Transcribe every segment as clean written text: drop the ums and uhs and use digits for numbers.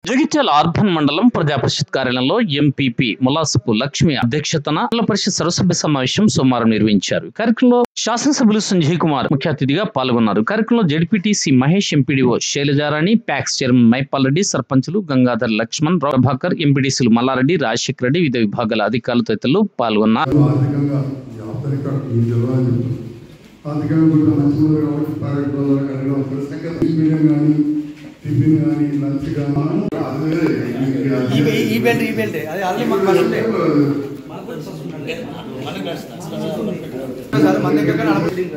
Jagtial urban మండలం ప్రజాపరిషత్ కార్యాలయంలో MPP ములాసపు Lakshmi అధ్యక్షతన మండల పరిషత్ సర్వసభ్య సమావేశం సోమవారం నిర్వహించారు. కార్యక్రమంలో శాసనసభ్యులు సంజయ్ కుమార్ ముఖ్య అతిథిగా పాల్గొన్నారు. కార్యక్రమంలో ZPTC Mahesh, MPDO Shailajarani, PACS chairman Maipal Reddy, సర్పంచులు గంగాధర్, లక్ష్మణ్, ప్రభాకర్, ఎంపీడీసీలు మల్లారెడ్డి, రాజశేఖర రెడ్డి, వివిధ విభాగాల అధికారులు తదితరులు పాల్గొన్నారు.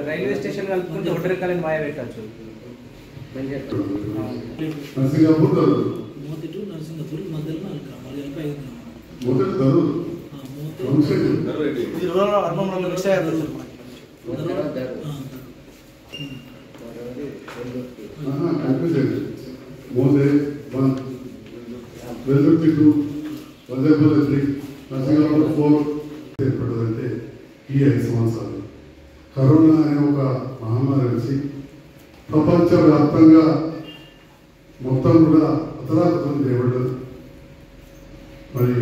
రైల్వే స్టేషన్ కలుపుకుంటే ఒంటరికాలని వాయ పెట్టచ్చు. ఏర్పడదంటే ఈ 5 సంవత్సరాలు కరోనా అనే ఒక మహమ్మారి వచ్చి ప్రపంచవ్యాప్తంగా మొత్తం కూడా అతలాకుతం చేయబడ్డది. మరి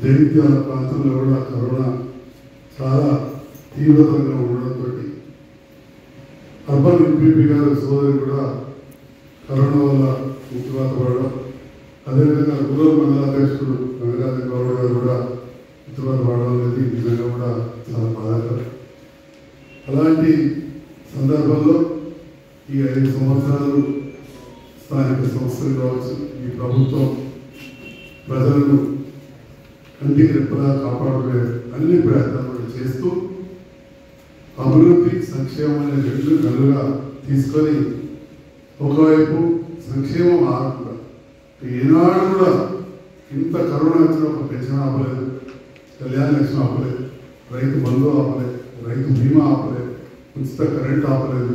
జగిత్యాల ప్రాంతంలో కూడా కరోనా చాలా తీవ్రతరంగా ఉండడంతో అర్బన్ ఎంపీపీ గారు సోదరి కూడా కరోనా వల్ల మృత్యువాత పడడం, అదేవిధంగా రూరల్ మండలాధ్యక్షుడు గంగాధర్ గౌడ్ గారు కూడా మృత్యువాత పడడం అనేది నిజంగా కూడా చాలా బాధాకరం. అలాంటి సందర్భంలో ఈ 5 సంవత్సరాలు స్థానిక సంస్థలు కావచ్చు, ఈ ప్రభుత్వం ప్రజలను కంటికి రెప్పలా కాపాడుకునే అన్ని ప్రయత్నాలు చేస్తూ అభివృద్ధి, సంక్షేమం అనే రెండు కళ్ళుగా తీసుకొని ఒకవైపు సంక్షేమం ఆగకుండా ఈనాడు కూడా ఇంత కరోనా వచ్చినప్పుడు పెన్షన్ ఆపలేదు, కళ్యాణ లక్ష్మి ఆపలేదు, రైతు బంధు ఆపలేదు, రైతు బీమా ఆపలేదు, ఉచిత కరెంట్ ఆపలేదు,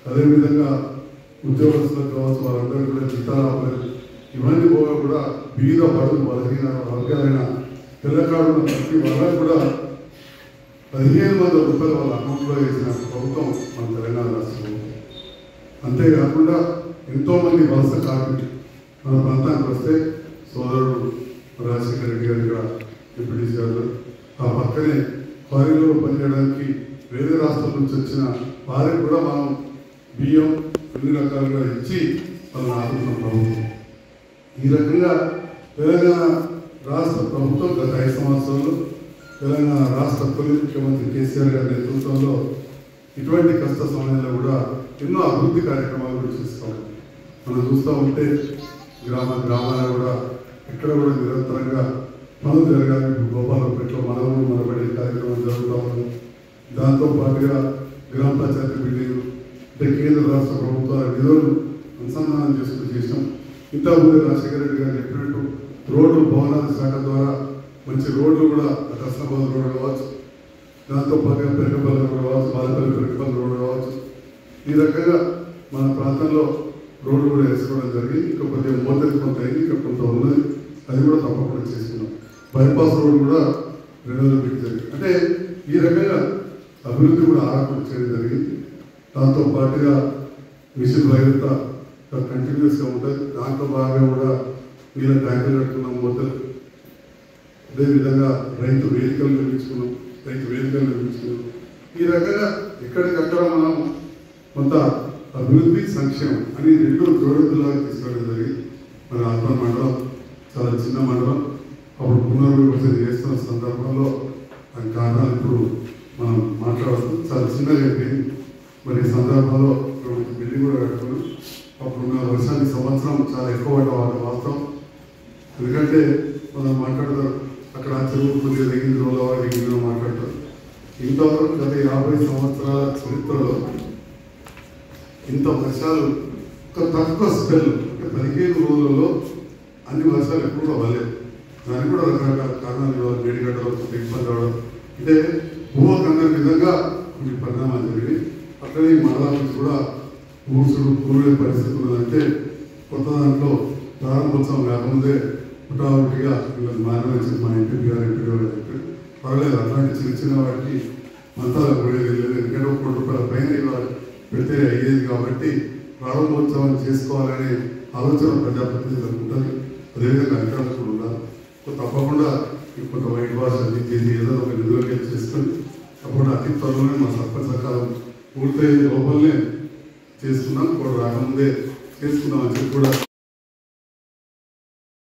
అదేవిధంగా ఉద్యోగస్తులకు కావచ్చు వాళ్ళందరూ కూడా జీతాలు ఆపలేదు. ఇవన్నీ పోగా కూడా బీద బడుగు బలహీన వర్గాలైన పిల్లకాడున్న ప్రతి వాళ్ళకు కూడా 1500 రూపాయలు వాళ్ళ అకౌంట్లో వేసిన ప్రభుత్వం మన తెలంగాణ రాష్ట్రంలో. అంతేకాకుండా ఎంతోమంది వలస కార్మికులు మన ప్రాంతానికి వస్తే సోదరుడు రాజశేఖర రెడ్డి గారు ఇక్కడ డిప్యూటీ గారు ఆ పక్కనే క్వారీలో పనిచేయడానికి వేరే రాష్ట్రాల నుంచి వచ్చిన వారికి కూడా మనం బియ్యం అన్ని రకాలుగా ఇచ్చి వాళ్ళని ఆదుకున్న ప్రభుత్వం. ఈ రకంగా తెలంగాణ రాష్ట్ర ప్రభుత్వం గత 5 సంవత్సరాలు తెలంగాణ రాష్ట్ర తొలి ముఖ్యమంత్రి కేసీఆర్ గారి నేతృత్వంలో ఇటువంటి కష్ట సమయంలో కూడా ఎన్నో అభివృద్ధి కార్యక్రమాలు కూడా చేస్తాం. మనం చూస్తూ ఉంటే గ్రామాలు కూడా ఎక్కడ కూడా నిరంతరంగా పనులు జరగాలి. గోపాలపేటలో మనము మనబడి కార్యక్రమం జరుగుతూ ఉంది. దాంతోపాటుగా గ్రామ పంచాయతీ బిల్డింగ్ అంటే కేంద్ర రాష్ట్ర ప్రభుత్వాల నిధులు అనుసంధానం చేసుకుని చేసినాం. ఇంతకుముందు రాజశేఖర రెడ్డి గారు చెప్పినట్టు రోడ్లు భవనాల శాఖ ద్వారా మంచి రోడ్లు కూడా కృష్ణాబాద్ రోడ్ కావచ్చు, దాంతోపాటుగా పెరకపల్లి రోడ్ కావచ్చు, బాలపల్లి పెరకపల్లి రోడ్ కావచ్చు. ఈ రకంగా మన ప్రాంతంలో రోడ్లు కూడా వేసుకోవడం జరిగింది. ఇంకా కొద్దిగా మోదలు కొంత అయింది, ఇంకా కొంత ఉన్నది, అది కూడా తప్పకుండా చేసుకున్నాం. బైపాస్ రోడ్ కూడా 2 పెట్టి జరిగింది. అంటే ఈ రకంగా అభివృద్ధి కూడా ఆరంభం చేయడం జరిగింది. దాంతో పాటుగా మిషన్ భగీరథ కంటిన్యూస్గా ఉంటుంది. దాంట్లో భాగంగా కూడా నీళ్ళ ట్యాంకులు కట్టుకున్నాం మొదలు. అదేవిధంగా రైతు వేదికలు నిర్మించుకున్నాం. ఈ రకంగా ఎక్కడికక్కడ మనం కొంత అభివృద్ధి, సంక్షేమం అని 2 జోడెద్దులాగా తీసుకోవడం జరిగింది. మన అర్బన్ మండలం చాలా చిన్న మండలం. అప్పుడు పునర్విభజన చేస్తున్న సందర్భంలో దాని కారణాలు ఇప్పుడు మనం మాట్లాడుతూ చాలా చిన్నగా అయిపోయింది. మరి ఈ సందర్భంలో బిల్డింగ్ కూడా కట్టుకున్నాం. అప్పుడున్న వర్షానికి సంవత్సరం చాలా ఎక్కువ పడ్డ వాస్తవం. ఎందుకంటే మనం మాట్లాడతాం అక్కడ చెరువు కొద్దిగా దిగింది రోజు దిగిందో మాట్లాడతాం. ఇంతవరకు గత 50 సంవత్సరాల చరిత్రలో ఇంత వర్షాలు ఒక తక్కువ స్పెల్ అంటే 15 రోజులలో అన్ని వర్షాలు ఎప్పుడు అవ్వలేదు. దానికి కూడా రకరకాల కారణాలు ఇవ్వాలి. వేడిగడ్డలు ఇబ్బంది రావడం అంటే ఊహకన్న విధంగా కొన్ని పరిణామాలు జరిగినాయి. అక్కడే మండలం నుంచి కూడా కూడే పరిస్థితి ఉన్నదంటే కొత్త దాంట్లో ప్రారంభోత్సవం కాకముందే పుటావుటిగా వీళ్ళని మానవచ్చు మా ఎంపీ గారు చెప్పి పర్వాలేదు. అట్లాంటి చిన్న వాటికి మంతాలు పోయేది లేదు. ఎందుకంటే 1 కోటి రూపాయల పైన ఇవ్వాలి పెడితే అయ్యేది కాబట్టి ప్రారంభోత్సవం చేసుకోవాలనే ఆలోచన ప్రజాప్రతినిధులకు ఉంటుంది. అదేవిధంగా అధికారులు కూడా ఉన్నారు. తప్పకుండా కొంత వైట్ వాష్ అది చేసి ఏదో ఒక నిధులకి చేసుకొని తప్పకుండా అతి త్వరలోనే మా సర్పంచ్ సకాలం పూర్తయ్యే లోపలనే చేసుకున్నాం, కూడా రాకముందే చేసుకున్నాం అని చెప్పి కూడా